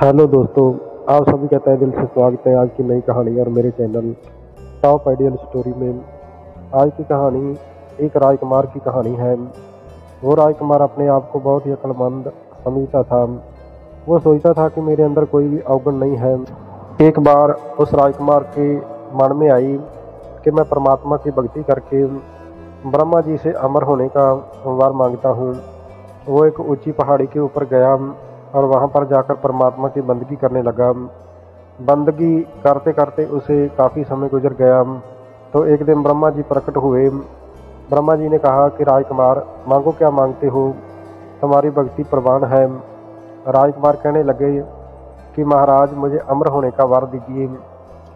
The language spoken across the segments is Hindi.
हेलो दोस्तों, आप सभी का तहे दिल से स्वागत है आज की नई कहानी और मेरे चैनल टॉप आइडियल स्टोरी में। आज की कहानी एक राजकुमार की कहानी है। वो राजकुमार अपने आप को बहुत ही अक्लमंद समझता था। वो सोचता था कि मेरे अंदर कोई भी अवगुण नहीं है। एक बार उस राजकुमार के मन में आई कि मैं परमात्मा की भक्ति करके ब्रह्मा जी से अमर होने का वर मांगता हूँ। वो एक ऊंची पहाड़ी के ऊपर गया और वहाँ पर जाकर परमात्मा की बंदगी करने लगा। बंदगी करते करते उसे काफ़ी समय गुजर गया। तो एक दिन ब्रह्मा जी प्रकट हुए। ब्रह्मा जी ने कहा कि राजकुमार, मांगो, क्या मांगते हो, तुम्हारी भक्ति प्रवान है। राजकुमार कहने लगे कि महाराज, मुझे अमर होने का वर दीजिए।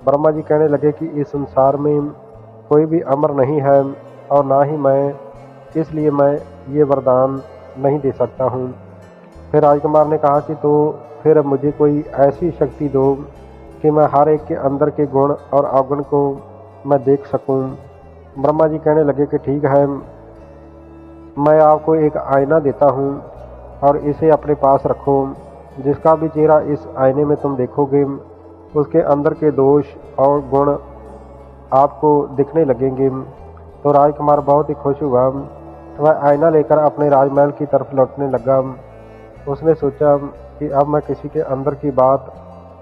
ब्रह्मा जी कहने लगे कि इस संसार में कोई भी अमर नहीं है और ना ही मैं, इसलिए मैं ये वरदान नहीं दे सकता हूँ। फिर राजकुमार ने कहा कि तो फिर मुझे कोई ऐसी शक्ति दो कि मैं हर एक के अंदर के गुण और अवगुण को मैं देख सकूं। ब्रह्मा जी कहने लगे कि ठीक है, मैं आपको एक आईना देता हूं और इसे अपने पास रखो। जिसका भी चेहरा इस आईने में तुम देखोगे, उसके अंदर के दोष और गुण आपको दिखने लगेंगे। तो राजकुमार बहुत ही खुश हुआ। वह आईना लेकर अपने राजमहल की तरफ लौटने लगा। उसने सोचा कि अब मैं किसी के अंदर की बात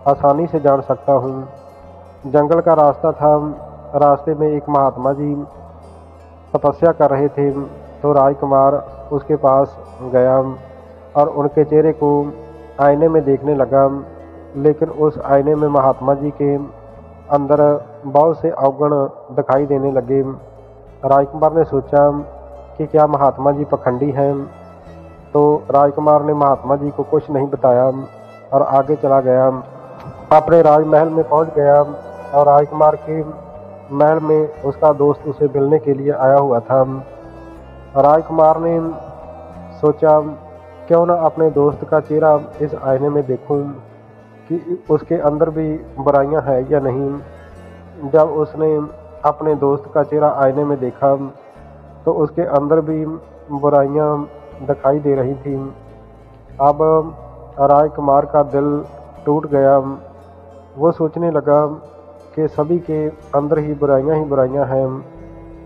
आसानी से जान सकता हूँ। जंगल का रास्ता था। रास्ते में एक महात्मा जी तपस्या कर रहे थे। तो राजकुमार उसके पास गया और उनके चेहरे को आईने में देखने लगा। लेकिन उस आईने में महात्मा जी के अंदर बहुत से अवगुण दिखाई देने लगे। राजकुमार ने सोचा कि क्या महात्मा जी पखंडी हैं। तो राजकुमार ने महात्मा जी को कुछ नहीं बताया और आगे चला गया। अपने राजमहल में पहुंच गया और राजकुमार के महल में उसका दोस्त उसे मिलने के लिए आया हुआ था। राजकुमार ने सोचा, क्यों ना अपने दोस्त का चेहरा इस आईने में देखूं कि उसके अंदर भी बुराइयां हैं या नहीं। जब उसने अपने दोस्त का चेहरा आईने में देखा तो उसके अंदर भी बुराइयां दिखाई दे रही थी। अब राजकुमार का दिल टूट गया। वो सोचने लगा कि सभी के अंदर ही बुराइयां हैं।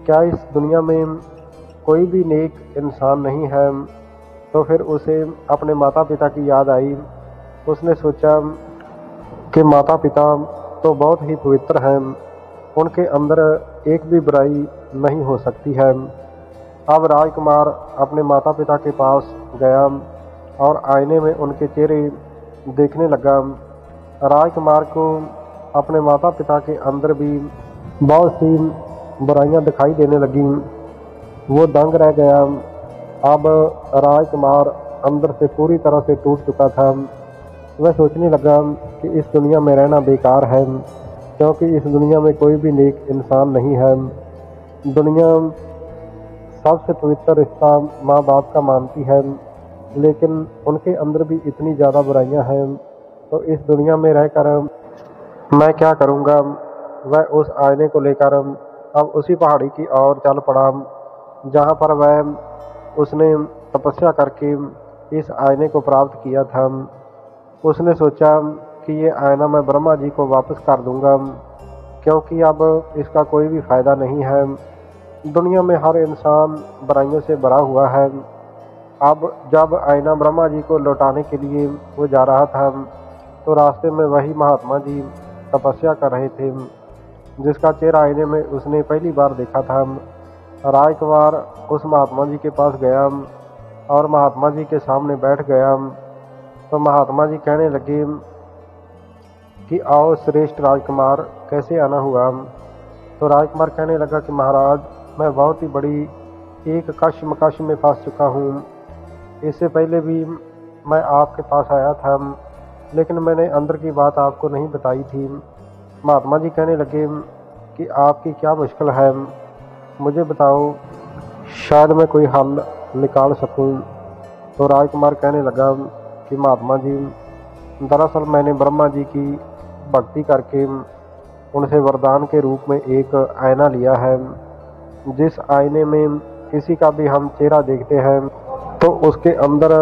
क्या इस दुनिया में कोई भी नेक इंसान नहीं है। तो फिर उसे अपने माता पिता की याद आई। उसने सोचा कि माता पिता तो बहुत ही पवित्र हैं, उनके अंदर एक भी बुराई नहीं हो सकती है। अब राजकुमार अपने माता पिता के पास गया और आईने में उनके चेहरे देखने लगा। राजकुमार को अपने माता पिता के अंदर भी बहुत सी बुराइयां दिखाई देने लगीं। वो दंग रह गया। अब राजकुमार अंदर से पूरी तरह से टूट चुका था। वह सोचने लगा कि इस दुनिया में रहना बेकार है, क्योंकि इस दुनिया में कोई भी नेक इंसान नहीं है। दुनिया सबसे पवित्र रिश्ता माँ बाप का मानती है, लेकिन उनके अंदर भी इतनी ज़्यादा बुराइयां हैं। तो इस दुनिया में रहकर मैं क्या करूँगा। वह उस आईने को लेकर अब उसी पहाड़ी की ओर चल पड़ा जहाँ पर वह उसने तपस्या करके इस आईने को प्राप्त किया था। उसने सोचा कि ये आईना मैं ब्रह्मा जी को वापस कर दूंगा, क्योंकि अब इसका कोई भी फायदा नहीं है। दुनिया में हर इंसान बुराइयों से भरा हुआ है। अब जब आईना ब्रह्मा जी को लौटाने के लिए वो जा रहा था तो रास्ते में वही महात्मा जी तपस्या कर रहे थे, जिसका चेहरा आईने में उसने पहली बार देखा था। राजकुमार उस महात्मा जी के पास गया और महात्मा जी के सामने बैठ गया। तो महात्मा जी कहने लगे कि आओ श्रेष्ठ राजकुमार, कैसे आना हुआ। तो राजकुमार कहने लगा कि महाराज, मैं बहुत ही बड़ी एक कश्मकश में फंस चुका हूँ। इससे पहले भी मैं आपके पास आया था, लेकिन मैंने अंदर की बात आपको नहीं बताई थी। महात्मा जी कहने लगे कि आपकी क्या मुश्किल है, मुझे बताओ, शायद मैं कोई हल निकाल सकूं। तो राजकुमार कहने लगा कि महात्मा जी, दरअसल मैंने ब्रह्मा जी की भक्ति करके उनसे वरदान के रूप में एक आईना लिया है। जिस आईने में किसी का भी हम चेहरा देखते हैं तो उसके अंदर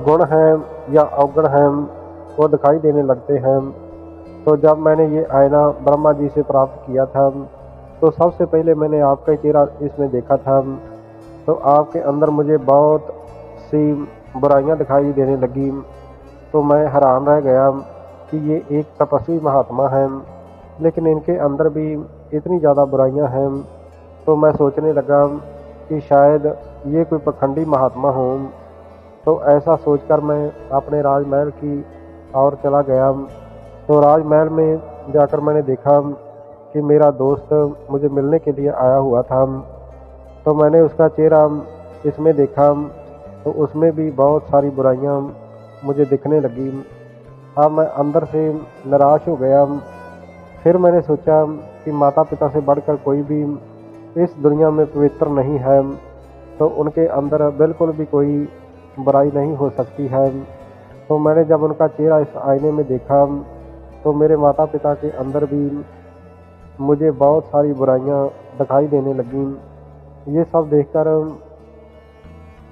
गुण हैं या अवगुण हैं, वो दिखाई देने लगते हैं। तो जब मैंने ये आईना ब्रह्मा जी से प्राप्त किया था तो सबसे पहले मैंने आपका चेहरा इसमें देखा था। तो आपके अंदर मुझे बहुत सी बुराइयां दिखाई देने लगी। तो मैं हैरान रह गया कि ये एक तपस्वी महात्मा हैं, लेकिन इनके अंदर भी इतनी ज़्यादा बुराइयां हैं। तो मैं सोचने लगा कि शायद ये कोई पखंडी महात्मा हो। तो ऐसा सोचकर मैं अपने राजमहल की ओर चला गया। तो राजमहल में जाकर मैंने देखा कि मेरा दोस्त मुझे मिलने के लिए आया हुआ था। तो मैंने उसका चेहरा इसमें देखा तो उसमें भी बहुत सारी बुराइयां मुझे दिखने लगी। अब मैं अंदर से निराश हो गया। फिर मैंने सोचा कि माता पिता से बढ़कर कोई भी इस दुनिया में पवित्र नहीं है, तो उनके अंदर बिल्कुल भी कोई बुराई नहीं हो सकती है। तो मैंने जब उनका चेहरा इस आईने में देखा तो मेरे माता पिता के अंदर भी मुझे बहुत सारी बुराइयां दिखाई देने लगीं। ये सब देखकर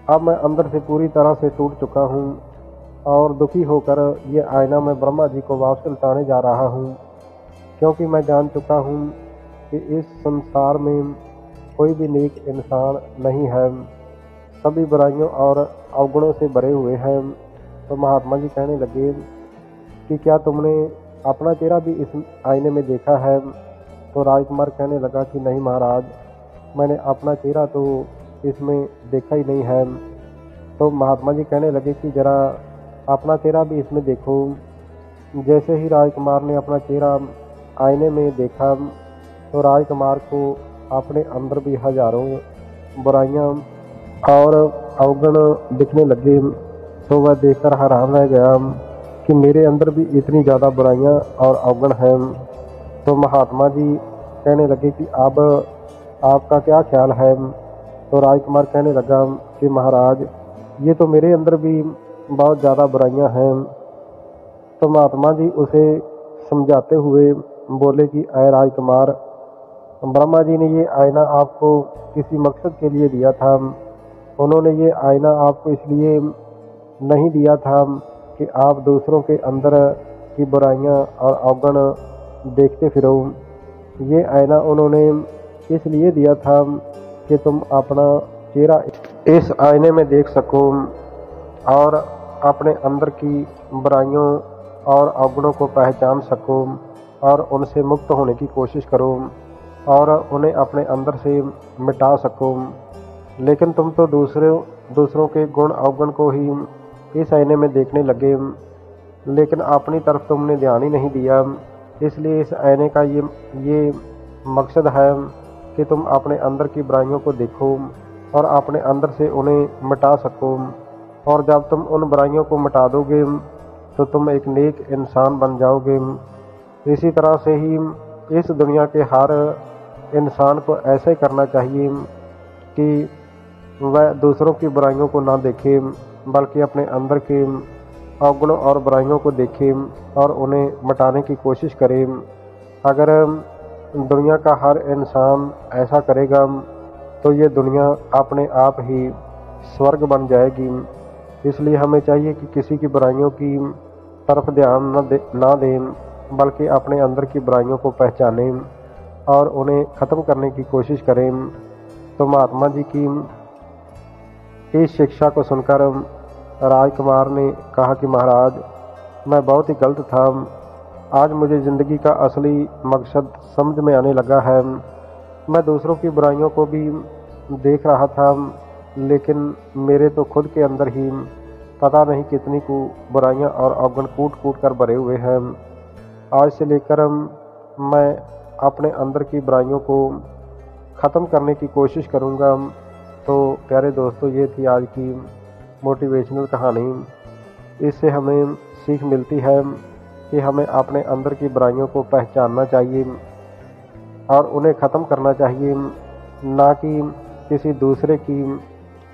अब मैं अंदर से पूरी तरह से टूट चुका हूँ और दुखी होकर ये आईना मैं ब्रह्मा जी को वापस लौटाने जा रहा हूँ, क्योंकि मैं जान चुका हूँ कि इस संसार में कोई भी नेक इंसान नहीं है, सभी बुराइयों और अवगुणों से भरे हुए हैं। तो महात्मा जी कहने लगे कि क्या तुमने अपना चेहरा भी इस आईने में देखा है? तो राजकुमार कहने लगा कि नहीं महाराज, मैंने अपना चेहरा तो इसमें देखा ही नहीं है। तो महात्मा जी कहने लगे कि जरा अपना चेहरा भी इसमें देखो। जैसे ही राजकुमार ने अपना चेहरा आईने में देखा तो राजकुमार को अपने अंदर भी हजारों बुराइयां और अवगुण दिखने लगे। तो वह देखकर हैरान रह गया कि मेरे अंदर भी इतनी ज़्यादा बुराइयां और अवगुण हैं। तो महात्मा जी कहने लगे कि अब आपका क्या ख्याल है? तो राजकुमार कहने लगा कि महाराज, ये तो मेरे अंदर भी बहुत ज़्यादा बुराइयां हैं। तो महात्मा जी उसे समझाते हुए बोले कि अय राजकुमार, ब्रह्मा जी ने ये आईना आपको किसी मकसद के लिए दिया था। उन्होंने ये आईना आपको इसलिए नहीं दिया था कि आप दूसरों के अंदर की बुराइयां और अवगुण देखते फिरो। ये आईना उन्होंने इसलिए दिया था कि तुम अपना चेहरा इस आईने में देख सको और अपने अंदर की बुराइयों और अवगुणों को पहचान सको और उनसे मुक्त होने की कोशिश करो और उन्हें अपने अंदर से मिटा सको। लेकिन तुम तो दूसरों के गुण अवगुण को ही इस आईने में देखने लगे, लेकिन अपनी तरफ तुमने ध्यान ही नहीं दिया। इसलिए इस आईने का ये मकसद है कि तुम अपने अंदर की बुराइयों को देखो और अपने अंदर से उन्हें मिटा सको। और जब तुम उन बुराइयों को मिटा दोगे तो तुम एक नेक इंसान बन जाओगे। इसी तरह से ही इस दुनिया के हर इंसान को ऐसे करना चाहिए कि वह दूसरों की बुराइयों को ना देखे, बल्कि अपने अंदर के अवगुणों और बुराइयों को देखे और उन्हें मिटाने की कोशिश करे। अगर दुनिया का हर इंसान ऐसा करेगा तो ये दुनिया अपने आप ही स्वर्ग बन जाएगी। इसलिए हमें चाहिए कि किसी की बुराइयों की तरफ ध्यान ना दें, बल्कि अपने अंदर की बुराइयों को पहचानें और उन्हें ख़त्म करने की कोशिश करें। तो महात्मा जी की इस शिक्षा को सुनकर राजकुमार ने कहा कि महाराज, मैं बहुत ही गलत था। आज मुझे ज़िंदगी का असली मकसद समझ में आने लगा है। मैं दूसरों की बुराइयों को भी देख रहा था, लेकिन मेरे तो खुद के अंदर ही पता नहीं कितनी को बुराइयां और अवगुण कूट कूट कर भरे हुए हैं। आज से लेकर मैं अपने अंदर की बुराइयों को ख़त्म करने की कोशिश करूंगा। तो प्यारे दोस्तों, ये थी आज की मोटिवेशनल कहानी। इससे हमें सीख मिलती है कि हमें अपने अंदर की बुराइयों को पहचानना चाहिए और उन्हें ख़त्म करना चाहिए, ना कि किसी दूसरे की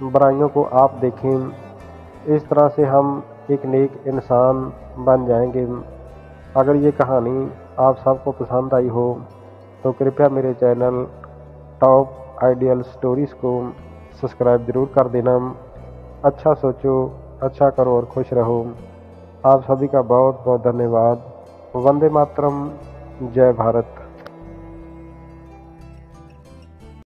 बुराइयों को आप देखें। इस तरह से हम एक नेक इंसान बन जाएंगे। अगर ये कहानी आप सबको पसंद आई हो तो कृपया मेरे चैनल टॉप आइडियल स्टोरीज़ को सब्सक्राइब ज़रूर कर देना। अच्छा सोचो, अच्छा करो और खुश रहो। आप सभी का बहुत बहुत धन्यवाद। वंदे मातरम। जय भारत।